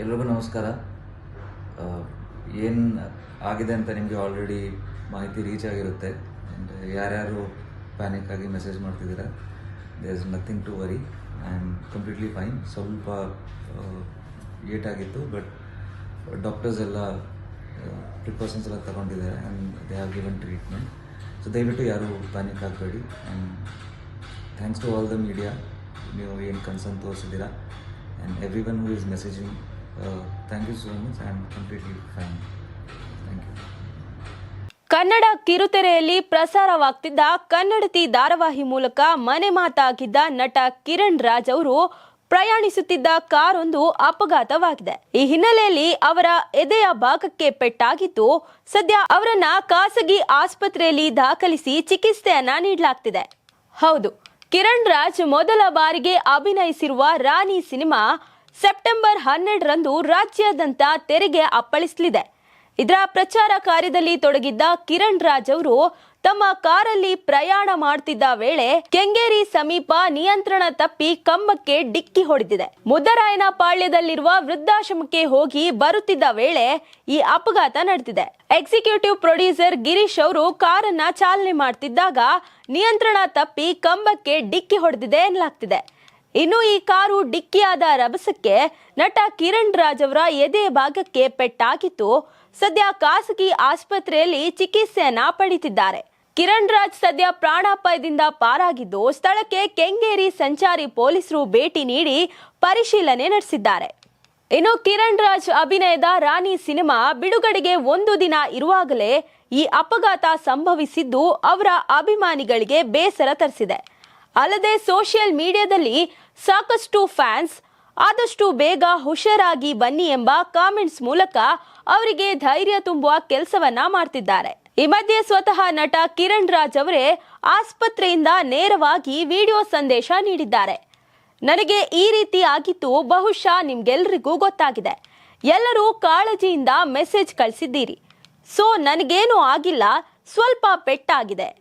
ಎಲ್ರಿಗೂ ನಮಸ್ಕಾರ. ಏನು ಆಗಿದೆ ಅಂತ ನಿಮಗೆ ಆಲ್ರೆಡಿ ಮಾಹಿತಿ ರೀಚ್ ಆಗಿರುತ್ತೆ. ಆ್ಯಂಡ್ ಯಾರ್ಯಾರು ಪ್ಯಾನಿಕ್ ಆಗಿ ಮೆಸೇಜ್ ಮಾಡ್ತಿದ್ದೀರಾ, there is nothing to worry. I am completely fine. ಸ್ವಲ್ಪ ಏಟಾಗಿತ್ತು, ಬಟ್ ಡಾಕ್ಟರ್ಸ್ ಎಲ್ಲ ಪ್ರಿಕಾಷನ್ಸ್ ಎಲ್ಲ ತಗೊಂಡಿದ್ದಾರೆ and they have given treatment. So ದಯವಿಟ್ಟು ಯಾರು ಪ್ಯಾನಿಕ್ ಆಗಬೇಡಿ. And thanks to all the media, ನೀವು ಏನು ಕನ್ಸರ್ನ್ ತೋರಿಸಿದ್ದೀರಾ, and everyone who is messaging. Thank you so much. I am completely fine. Thank you. Kannada ಕಿರುತೆರೆಯಲ್ಲಿ ಪ್ರಸಾರವಾಗ್ತಿದ್ದ ಕನ್ನಡತಿ ಧಾರಾವಾಹಿ ಮೂಲಕ ಮನೆ ಮಾತಾಗಿದ್ದ ನಟ ಕಿರಣ್ ರಾಜ್ ಅವರು ಪ್ರಯಾಣಿಸುತ್ತಿದ್ದ ಕಾರೊಂದು ಅಪಘಾತವಾಗಿದೆ. ಈ ಹಿನ್ನೆಲೆಯಲ್ಲಿ ಅವರ ಎದೆಯ ಭಾಗಕ್ಕೆ ಪೆಟ್ಟಾಗಿದ್ದು, ಸದ್ಯ ಅವರನ್ನ ಖಾಸಗಿ ಆಸ್ಪತ್ರೆಯಲ್ಲಿ ದಾಖಲಿಸಿ ಚಿಕಿತ್ಸೆಯನ್ನ ನೀಡಲಾಗ್ತಿದೆ. ಹೌದು, ಕಿರಣ್ ರಾಜ್ ಮೊದಲ ಬಾರಿಗೆ ಅಭಿನಯಿಸಿರುವ ರಾಣಿ ಸಿನಿಮಾ ಸೆಪ್ಟೆಂಬರ್ 12ರಂದು ರಾಜ್ಯಾದ್ಯಂತ ತೆರೆಗೆ ಅಪ್ಪಳಿಸಲಿದೆ. ಇದರ ಪ್ರಚಾರ ಕಾರ್ಯದಲ್ಲಿ ತೊಡಗಿದ್ದ ಕಿರಣ್ ರಾಜ್ ಅವರು ತಮ್ಮ ಕಾರಲ್ಲಿ ಪ್ರಯಾಣ ಮಾಡುತ್ತಿದ್ದ ವೇಳೆ ಕೆಂಗೇರಿ ಸಮೀಪ ನಿಯಂತ್ರಣ ತಪ್ಪಿ ಕಂಬಕ್ಕೆ ಡಿಕ್ಕಿ ಹೊಡೆದಿದೆ. ಮುದ್ದರಾಯನ ಪಾಳ್ಯದಲ್ಲಿರುವ ವೃದ್ಧಾಶ್ರಮಕ್ಕೆ ಹೋಗಿ ಬರುತ್ತಿದ್ದ ವೇಳೆ ಈ ಅಪಘಾತ ನಡೆದಿದೆ. ಎಕ್ಸಿಕ್ಯೂಟಿವ್ ಪ್ರೊಡ್ಯೂಸರ್ ಗಿರೀಶ್ ಅವರು ಕಾರನ್ನ ಚಾಲನೆ ಮಾಡುತ್ತಿದ್ದಾಗ ನಿಯಂತ್ರಣ ತಪ್ಪಿ ಕಂಬಕ್ಕೆ ಡಿಕ್ಕಿ ಹೊಡೆದಿದೆ ಎನ್ನಲಾಗ್ತಿದೆ. ಇನ್ನು ಈ ಕಾರು ಡಿಕ್ಕಿಯಾದ ರಭಸಕ್ಕೆ ನಟ ಕಿರಣ್ ರಾಜ್ ಅವರ ಎದೆ ಭಾಗಕ್ಕೆ ಪೆಟ್ಟಾಗಿದ್ದು, ಸದ್ಯ ಖಾಸಗಿ ಆಸ್ಪತ್ರೆಯಲ್ಲಿ ಚಿಕಿತ್ಸೆಯನ್ನ ಪಡೆಯುತ್ತಿದ್ದಾರೆ. ಕಿರಣ್ ರಾಜ್ ಸದ್ಯ ಪ್ರಾಣಾಪಾಯದಿಂದ ಪಾರಾಗಿದ್ದು, ಸ್ಥಳಕ್ಕೆ ಕೆಂಗೇರಿ ಸಂಚಾರಿ ಪೊಲೀಸರು ಭೇಟಿ ನೀಡಿ ಪರಿಶೀಲನೆ ನಡೆಸಿದ್ದಾರೆ. ಇನ್ನು ಕಿರಣ್ ರಾಜ್ ಅಭಿನಯದ ರಾಣಿ ಸಿನಿಮಾ ಬಿಡುಗಡೆಗೆ ಒಂದು ದಿನ ಇರುವಾಗಲೇ ಈ ಅಪಘಾತ ಸಂಭವಿಸಿದ್ದು ಅವರ ಅಭಿಮಾನಿಗಳಿಗೆ ಬೇಸರ ತರಿಸಿದೆ. ಅಲ್ಲದೆ ಸೋಷಿಯಲ್ ಮೀಡಿಯಾದಲ್ಲಿ ಸಾಕಷ್ಟು ಫ್ಯಾನ್ಸ್ ಆದಷ್ಟು ಬೇಗ ಹುಷಾರಾಗಿ ಬನ್ನಿ ಎಂಬ ಕಾಮೆಂಟ್ಸ್ ಮೂಲಕ ಅವರಿಗೆ ಧೈರ್ಯ ತುಂಬುವ ಕೆಲಸವನ್ನ ಮಾಡ್ತಿದ್ದಾರೆ. ಈ ಮಧ್ಯೆ ಸ್ವತಃ ನಟ ಕಿರಣ್ ರಾಜ್ ಅವರೇ ಆಸ್ಪತ್ರೆಯಿಂದ ನೇರವಾಗಿ ವಿಡಿಯೋ ಸಂದೇಶ ನೀಡಿದ್ದಾರೆ. ನನಗೆ ಈ ರೀತಿ ಆಗಿತ್ತು, ಬಹುಶಃ ನಿಮ್ಗೆಲ್ರಿಗೂ ಗೊತ್ತಾಗಿದೆ. ಎಲ್ಲರೂ ಕಾಳಜಿಯಿಂದ ಮೆಸೇಜ್ ಕಳಿಸಿದ್ದೀರಿ. ಸೊ ನನಗೇನು ಆಗಿಲ್ಲ, ಸ್ವಲ್ಪ ಪೆಟ್ಟಾಗಿದೆ.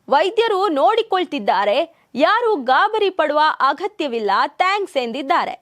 ವೈದ್ಯರು ನೋಡಿಕೊಳ್ತಿದ್ದಾರೆ, ಯಾರು ಗಾಬರಿ ಪಡುವ ಅಗತ್ಯವಿಲ್ಲ, ಥ್ಯಾಂಕ್ಸ್ ಎಂದಿದ್ದಾರೆ.